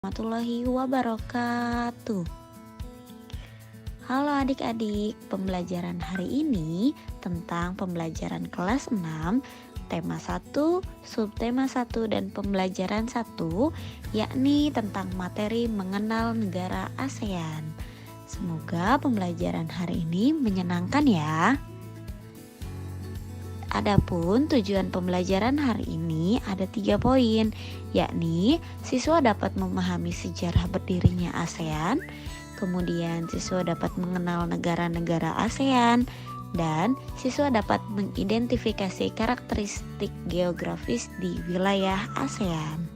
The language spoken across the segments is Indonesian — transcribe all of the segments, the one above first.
Warahmatullahi wabarakatuh. Halo adik-adik, pembelajaran hari ini tentang pembelajaran kelas 6, tema 1, subtema 1 dan pembelajaran 1, yakni tentang materi mengenal negara ASEAN. Semoga pembelajaran hari ini menyenangkan ya. Adapun tujuan pembelajaran hari ini ada 3 poin, yakni siswa dapat memahami sejarah berdirinya ASEAN, kemudian siswa dapat mengenal negara-negara ASEAN, dan siswa dapat mengidentifikasi karakteristik geografis di wilayah ASEAN.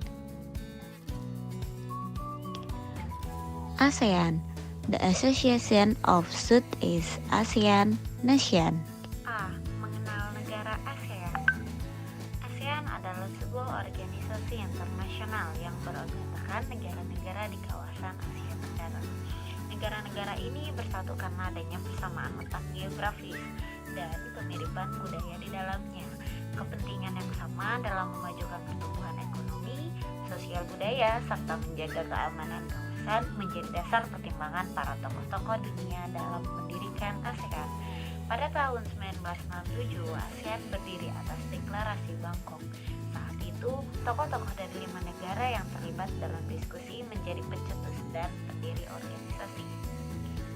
ASEAN, the Association of Southeast Asian Nations. ASEAN adalah sebuah organisasi internasional yang beranggotakan negara-negara di kawasan Asia Tenggara. Negara-negara ini bersatu karena adanya persamaan letak geografis dan kemiripan budaya di dalamnya. Kepentingan yang sama dalam memajukan pertumbuhan ekonomi, sosial budaya, serta menjaga keamanan kawasan menjadi dasar pertimbangan para tokoh-tokoh dunia dalam mendirikan ASEAN. Pada tahun 1967, ASEAN berdiri atas Deklarasi Bangkok. Saat itu, tokoh-tokoh dari 5 negara yang terlibat dalam diskusi menjadi pencetus dan pendiri organisasi.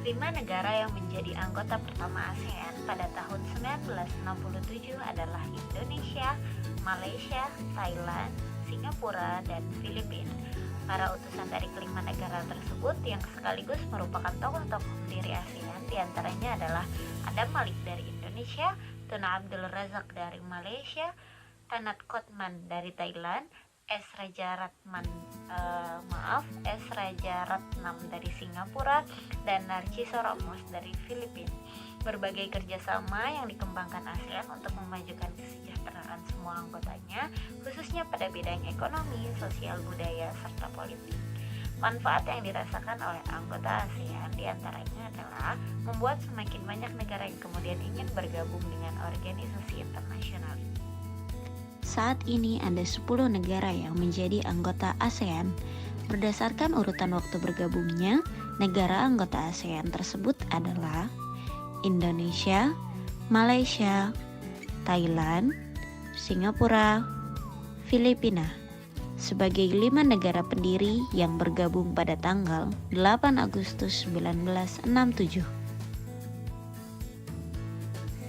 5 negara yang menjadi anggota pertama ASEAN pada tahun 1967 adalah Indonesia, Malaysia, Thailand, Singapura, dan Filipina. Para utusan dari kelima negara tersebut yang sekaligus merupakan tokoh-tokoh pendiri ASEAN diantaranya adalah Adam Malik dari Indonesia, Tun Abdul Razak dari Malaysia, Tanat Kotman dari Thailand, S. Raja Ratnam dari Singapura, dan Narciso Ramos dari Filipina. Berbagai kerjasama yang dikembangkan ASEAN untuk memajukan kesejahteraan semua anggotanya, khususnya pada bidang ekonomi, sosial budaya, serta politik. Manfaat yang dirasakan oleh anggota ASEAN diantaranya adalah membuat semakin banyak negara yang kemudian ingin bergabung dengan organisasi internasional. Saat ini ada 10 negara yang menjadi anggota ASEAN. Berdasarkan urutan waktu bergabungnya, negara anggota ASEAN tersebut adalah Indonesia, Malaysia, Thailand, Singapura, Filipina sebagai 5 negara pendiri yang bergabung pada tanggal 8 Agustus 1967.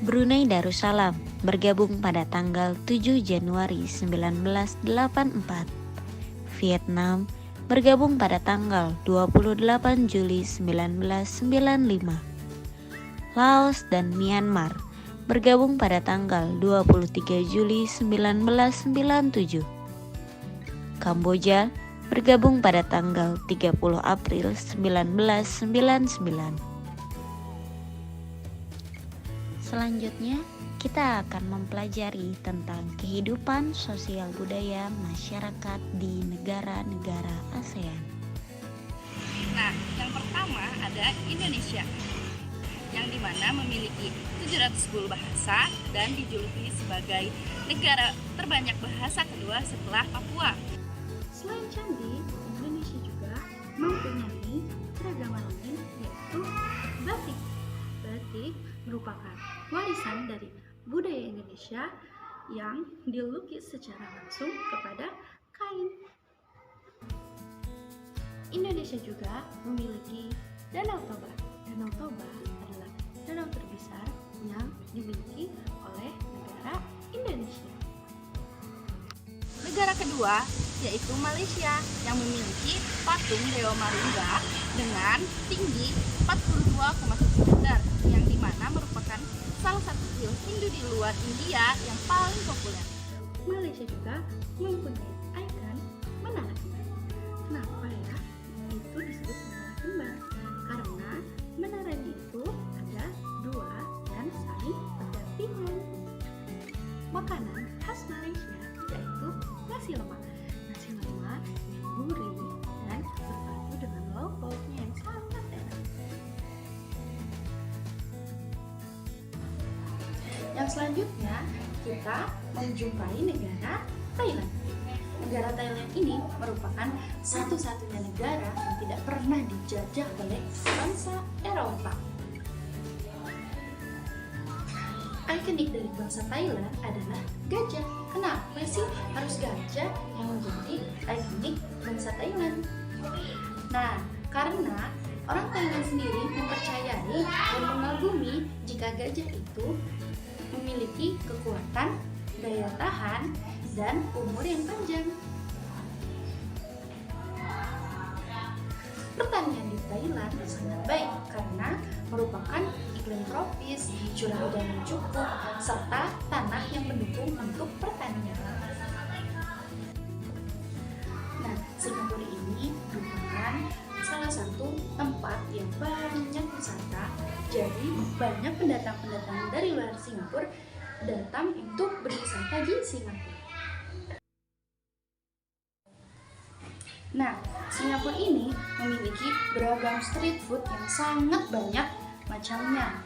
Brunei Darussalam bergabung pada tanggal 7 Januari 1984. Vietnam bergabung pada tanggal 28 Juli 1995. Laos dan Myanmar bergabung pada tanggal 23 Juli 1997. Kamboja bergabung pada tanggal 30 April 1999. Selanjutnya, kita akan mempelajari tentang kehidupan sosial budaya masyarakat di negara-negara ASEAN. Nah, yang pertama ada Indonesia, yang dimana memiliki 710 bahasa dan dijuluki sebagai negara terbanyak bahasa kedua setelah Papua. Selain candi, Indonesia juga mempunyai keragaman lain, yaitu batik. Batik merupakan warisan dari budaya Indonesia yang dilukis secara langsung kepada kain. Indonesia juga memiliki Danau Toba. Danau Toba adalah danau terbesar yang dimiliki oleh negara Indonesia. Negara kedua yaitu Malaysia, yang memiliki patung Dewa Marungga dengan tinggi 42,7 meter, yang dimana merupakan salah satu film Hindu di luar India yang paling populer. Malaysia juga mempunyai ikon menara kembar. Kenapa ya itu disebut menara kembar? Karena menaranya itu ada 2 dan saling berdampingan. Makanan khas Malaysia yaitu nasi lemak. Nasi lemak yang gurih dan berpadu dengan lauk-lauknya yang sangat enak. Yang selanjutnya kita menjumpai negara Thailand. Negara Thailand ini merupakan satu-satunya negara yang tidak pernah dijajah oleh bangsa Eropa. Ikonik dari bangsa Thailand adalah gajah. Kenapa sih harus gajah yang menjadi ikonik bangsa Thailand? Nah, karena orang Thailand sendiri mempercayai dan mengagumi jika gajah itu memiliki kekuatan, daya tahan, dan umur yang panjang. Pertanian di Thailand sangat baik karena merupakan iklim tropis, curah hujan yang cukup, serta tanah yang mendukung untuk pertanian. Nah, Singapura ini merupakan salah satu tempat yang banyak wisata, jadi banyak pendatang-pendatang dari luar Singapura datang untuk berwisata di Singapura. Nah, Singapura ini memiliki beragam street food yang sangat banyak macamnya.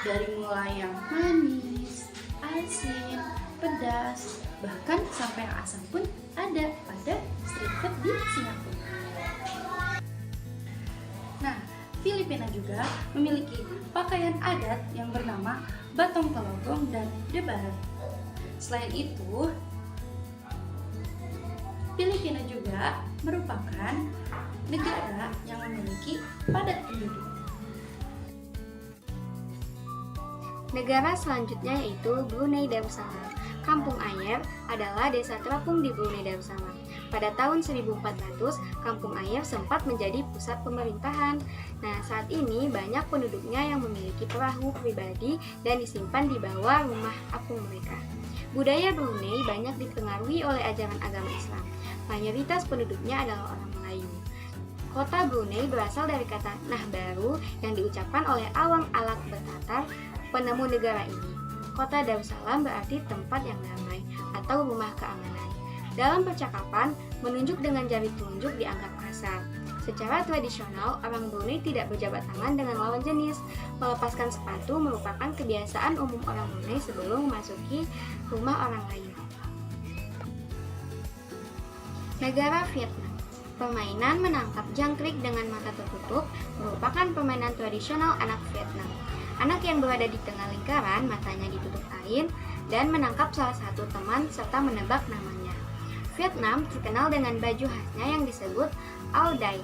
Dari mulai yang manis, asin, pedas, bahkan sampai yang asam pun ada pada street food di Singapura. Nah, Filipina juga memiliki pakaian adat yang bernama batong telogong dan debaran. Selain itu, Filipina juga merupakan negara yang memiliki padat penduduk. Negara selanjutnya yaitu Brunei Darussalam. Kampung Ayer adalah desa terapung di Brunei Darussalam. Pada tahun 1400, Kampung Ayer sempat menjadi pusat pemerintahan. Nah, saat ini banyak penduduknya yang memiliki perahu pribadi dan disimpan di bawah rumah apung mereka. Budaya Brunei banyak dipengaruhi oleh ajaran agama Islam. Mayoritas penduduknya adalah orang Melayu. Kota Brunei berasal dari kata Nah Baru yang diucapkan oleh Awang Alak Bertatar, penemu negara ini. Kota Darussalam berarti tempat yang damai atau rumah keamanan. Dalam percakapan, menunjuk dengan jari telunjuk dianggap kasar. Secara tradisional, orang Brunei tidak berjabat tangan dengan lawan jenis. Melepaskan sepatu merupakan kebiasaan umum orang Brunei sebelum memasuki rumah orang lain. Negara Vietnam. Permainan menangkap jangkrik dengan mata tertutup merupakan permainan tradisional anak Vietnam. Anak yang berada di tengah lingkaran, matanya ditutup kain, dan menangkap salah satu teman serta menebak namanya. Vietnam terkenal dengan baju khasnya yang disebut Áo Dai.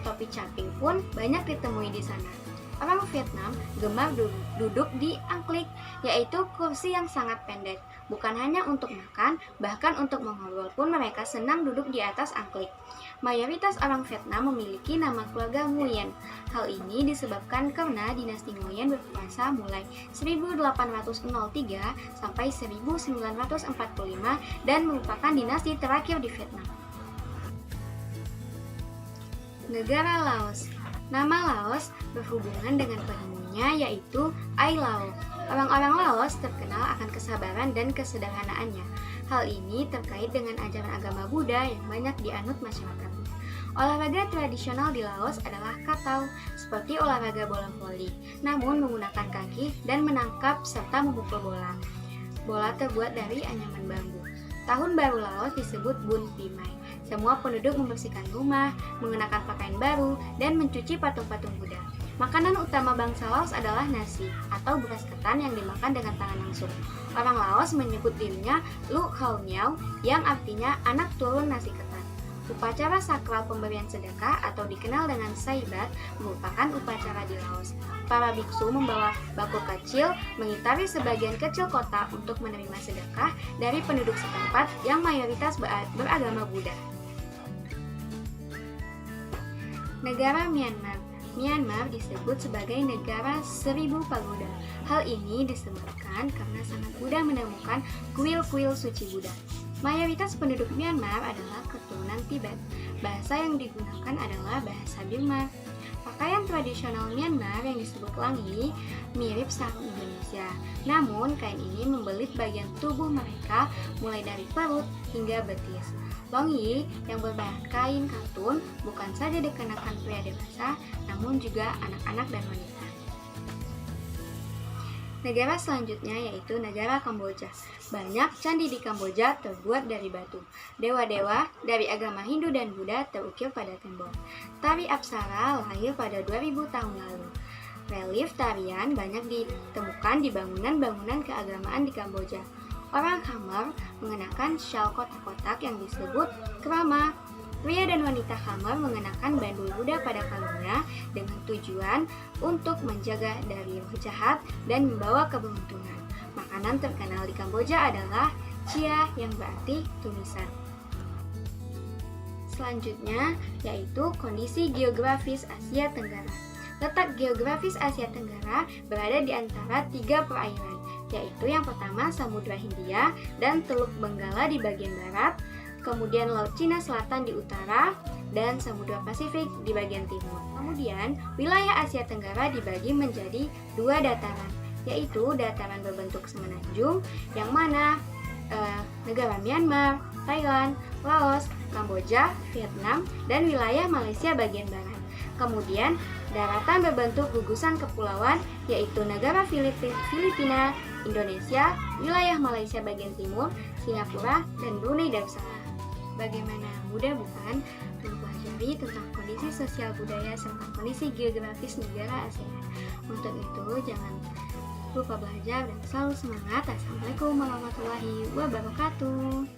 Topi caping pun banyak ditemui di sana. Orang Vietnam gemar duduk di angklik, yaitu kursi yang sangat pendek. Bukan hanya untuk makan, bahkan untuk mengobrol pun mereka senang duduk di atas angklik. Mayoritas orang Vietnam memiliki nama keluarga Nguyen. Hal ini disebabkan karena dinasti Nguyen berkuasa mulai 1803 sampai 1945 dan merupakan dinasti terakhir di Vietnam. Negara Laos. Nama Laos berhubungan dengan pennemunya yaitu Ai Lao. Orang-orang Laos terkenal akan kesabaran dan kesederhanaannya. Hal ini terkait dengan ajaran agama Buddha yang banyak dianut masyarakatnya. Olahraga tradisional di Laos adalah katau, seperti olahraga bola voli, namun menggunakan kaki dan menangkap serta memukul bola. Bola terbuat dari anyaman bambu. Tahun baru Laos disebut Bun Pimai. Semua penduduk membersihkan rumah, mengenakan pakaian baru, dan mencuci patung-patung Buddha. Makanan utama bangsa Laos adalah nasi atau beras ketan yang dimakan dengan tangan langsung. Orang Laos menyebut dirinya Lu Khao Niao yang artinya anak turun nasi ketan. Upacara sakral pemberian sedekah atau dikenal dengan Saibat merupakan upacara di Laos. Para biksu membawa bakul kecil mengitari sebagian kecil kota untuk menerima sedekah dari penduduk setempat yang mayoritas beragama Buddha. Negara Myanmar. Myanmar disebut sebagai negara 1000 pagoda. Hal ini disebabkan karena sangat mudah menemukan kuil-kuil suci Buddha. Mayoritas penduduk Myanmar adalah keturunan Tibet. Bahasa yang digunakan adalah bahasa Burma. Pakaian tradisional Myanmar yang disebut langi mirip sarung Indonesia. Namun, kain ini membelit bagian tubuh mereka mulai dari perut hingga betis. Longi yang berbahan kain katun bukan saja dikenakan pria dewasa, namun juga anak-anak dan wanita. Negara selanjutnya yaitu negara Kamboja. Banyak candi di Kamboja terbuat dari batu. Dewa-dewa dari agama Hindu dan Buddha terukir pada tembok. Tari Apsara lahir pada 2000 tahun lalu. Relief tarian banyak ditemukan di bangunan-bangunan keagamaan di Kamboja. Orang Khmer mengenakan syal kotak-kotak yang disebut krama. Pria dan wanita Khmer mengenakan bandul Buddha pada kalungnya dengan tujuan untuk menjaga dari roh jahat dan membawa keberuntungan. Makanan terkenal di Kamboja adalah chia yang berarti tumisan. Selanjutnya yaitu kondisi geografis Asia Tenggara. Letak geografis Asia Tenggara berada di antara 3 perairan, yaitu yang pertama Samudra Hindia dan Teluk Benggala di bagian barat, kemudian Laut Cina Selatan di utara, dan Samudra Pasifik di bagian timur. Kemudian, wilayah Asia Tenggara dibagi menjadi 2 dataran, yaitu dataran berbentuk semenanjung, yang mana negara Myanmar, Thailand, Laos, Kamboja, Vietnam, dan wilayah Malaysia bagian barat. Kemudian, daratan berbentuk gugusan kepulauan, yaitu negara Filipina, Indonesia, wilayah Malaysia bagian timur, Singapura, dan Brunei Darussalam. Bagaimana mudah bukan mempelajari tentang kondisi sosial budaya serta kondisi geografis negara ASEAN. Untuk itu jangan lupa belajar dan selalu semangat. Assalamualaikum warahmatullahi wabarakatuh.